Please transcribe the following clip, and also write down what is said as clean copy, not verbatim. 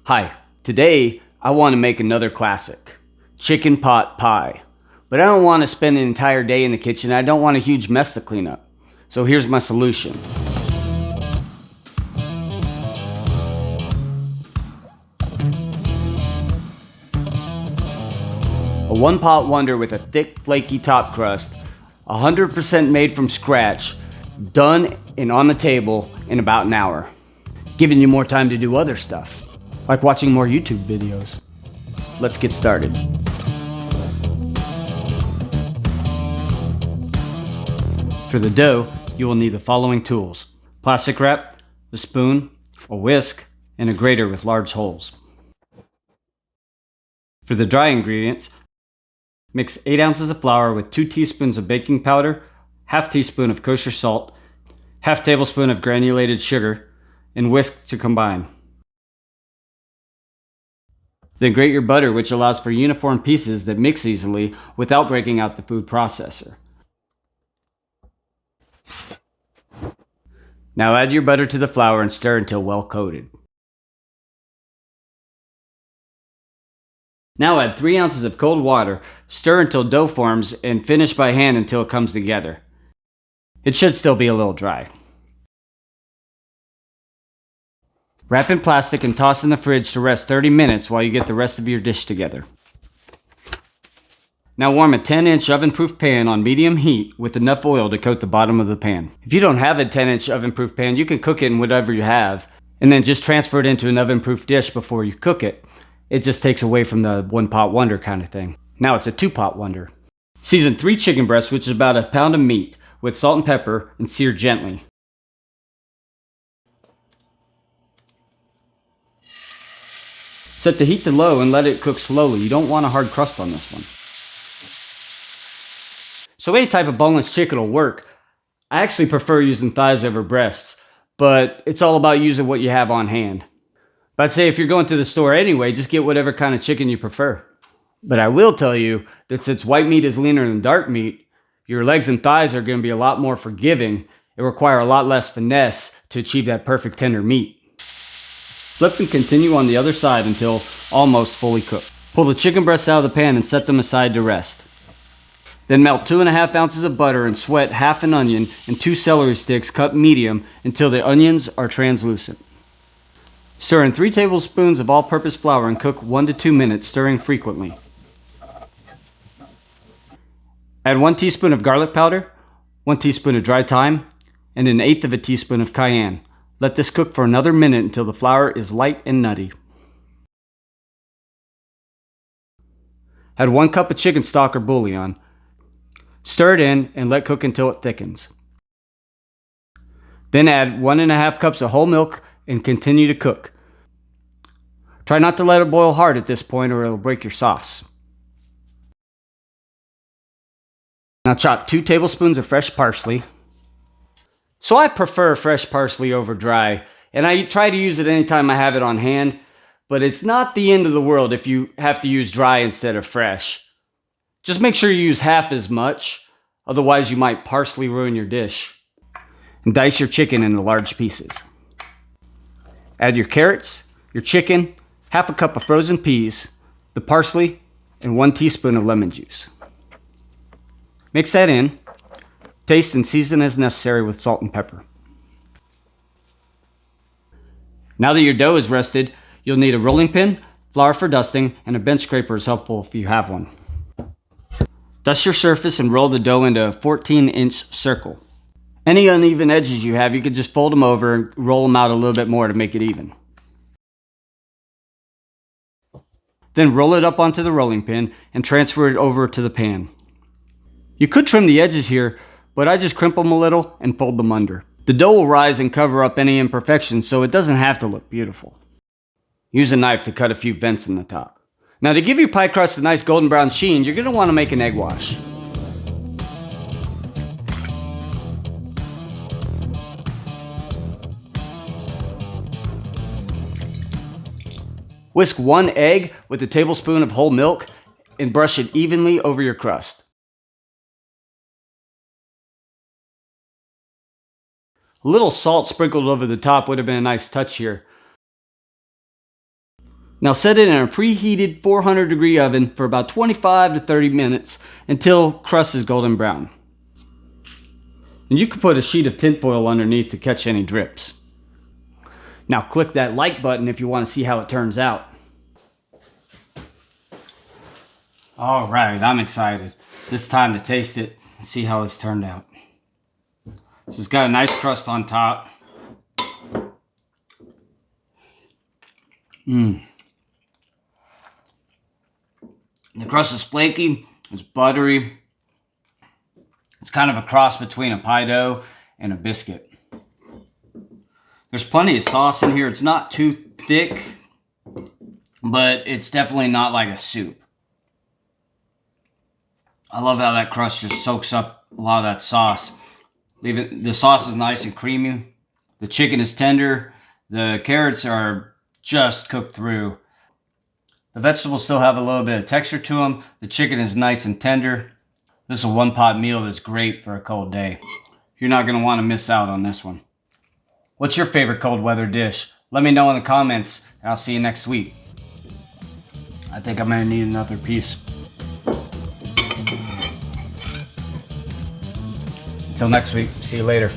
Hi, today I want to make another classic, chicken pot pie. But I don't want to spend an entire day in the kitchen. I don't want a huge mess to clean up. So here's my solution. A one-pot wonder with a thick, flaky top crust, 100% made from scratch, done and on the table in about an hour. Giving you more time to do other stuff, like watching more YouTube videos. Let's get started. For the dough, you will need the following tools: plastic wrap, a spoon, a whisk, and a grater with large holes. For the dry ingredients, mix 8 ounces of flour with 2 teaspoons of baking powder, half teaspoon of kosher salt, half tablespoon of granulated sugar, and whisk to combine. Then grate your butter, which allows for uniform pieces that mix easily without breaking out the food processor. Now add your butter to the flour and stir until well coated. Now add 3 ounces of cold water, stir until dough forms, and finish by hand until it comes together. It should still be a little dry. Wrap in plastic and toss in the fridge to rest 30 minutes while you get the rest of your dish together. Now warm a 10-inch oven-proof pan on medium heat with enough oil to coat the bottom of the pan. If you don't have a 10-inch oven-proof pan, you can cook it in whatever you have, and then just transfer it into an oven-proof dish before you cook it. It just takes away from the one-pot wonder kind of thing. Now it's a 2-pot wonder. Season 3 chicken breasts, which is about a pound of meat, with salt and pepper, and sear gently. Set the heat to low and let it cook slowly. You don't want a hard crust on this one. So any type of boneless chicken will work. I actually prefer using thighs over breasts, but it's all about using what you have on hand. But I'd say if you're going to the store anyway, just get whatever kind of chicken you prefer. But I will tell you that since white meat is leaner than dark meat, your legs and thighs are going to be a lot more forgiving. It require a lot less finesse to achieve that perfect tender meat. Flip and continue on the other side until almost fully cooked. Pull the chicken breasts out of the pan and set them aside to rest. Then melt 2.5 ounces of butter and sweat half an onion and 2 celery sticks cut medium until the onions are translucent. Stir in 3 tablespoons of all-purpose flour and cook 1 to 2 minutes, stirring frequently. Add 1 teaspoon of garlic powder, 1 teaspoon of dry thyme, and 1/8 of a teaspoon of cayenne. Let this cook for another minute until the flour is light and nutty. Add 1 cup of chicken stock or bouillon. Stir it in and let cook until it thickens. Then add 1.5 cups of whole milk and continue to cook. Try not to let it boil hard at this point or it'll break your sauce. Now chop 2 tablespoons of fresh parsley. So I prefer fresh parsley over dry, and I try to use it anytime I have it on hand, but it's not the end of the world if you have to use dry instead of fresh. Just make sure you use half as much, otherwise you might parsley ruin your dish. And dice your chicken into large pieces. Add your carrots, your chicken, half a cup of frozen peas, the parsley, and 1 teaspoon of lemon juice. Mix that in. Taste and season as necessary with salt and pepper. Now that your dough is rested, you'll need a rolling pin, flour for dusting, and a bench scraper is helpful if you have one. Dust your surface and roll the dough into a 14-inch circle. Any uneven edges you have, you can just fold them over and roll them out a little bit more to make it even. Then roll it up onto the rolling pin and transfer it over to the pan. You could trim the edges here, but I just crimp them a little and fold them under. The dough will rise and cover up any imperfections, so it doesn't have to look beautiful. Use a knife to cut a few vents in the top. Now to give your pie crust a nice golden brown sheen, you're going to want to make an egg wash. Whisk 1 egg with a tablespoon of whole milk and brush it evenly over your crust. A little salt sprinkled over the top would have been a nice touch here. Now set it in a preheated 400-degree oven for about 25 to 30 minutes until crust is golden brown. And you can put a sheet of tinfoil underneath to catch any drips. Now click that like button if you want to see how it turns out. All right, I'm excited. It's time to taste it and see how it's turned out. So it's got a nice crust on top. The crust is flaky, it's buttery. It's kind of a cross between a pie dough and a biscuit. There's plenty of sauce in here. It's not too thick, but it's definitely not like a soup. I love how that crust just soaks up a lot of that sauce. The sauce is nice and creamy. The chicken is tender. The carrots are just cooked through. The vegetables still have a little bit of texture to them. The chicken is nice and tender. This is a one-pot meal that's great for a cold day. You're not going to want to miss out on this one. What's your favorite cold weather dish? Let me know in the comments, and I'll see you next week. I think I'm going to need another piece. Until next week, see you later.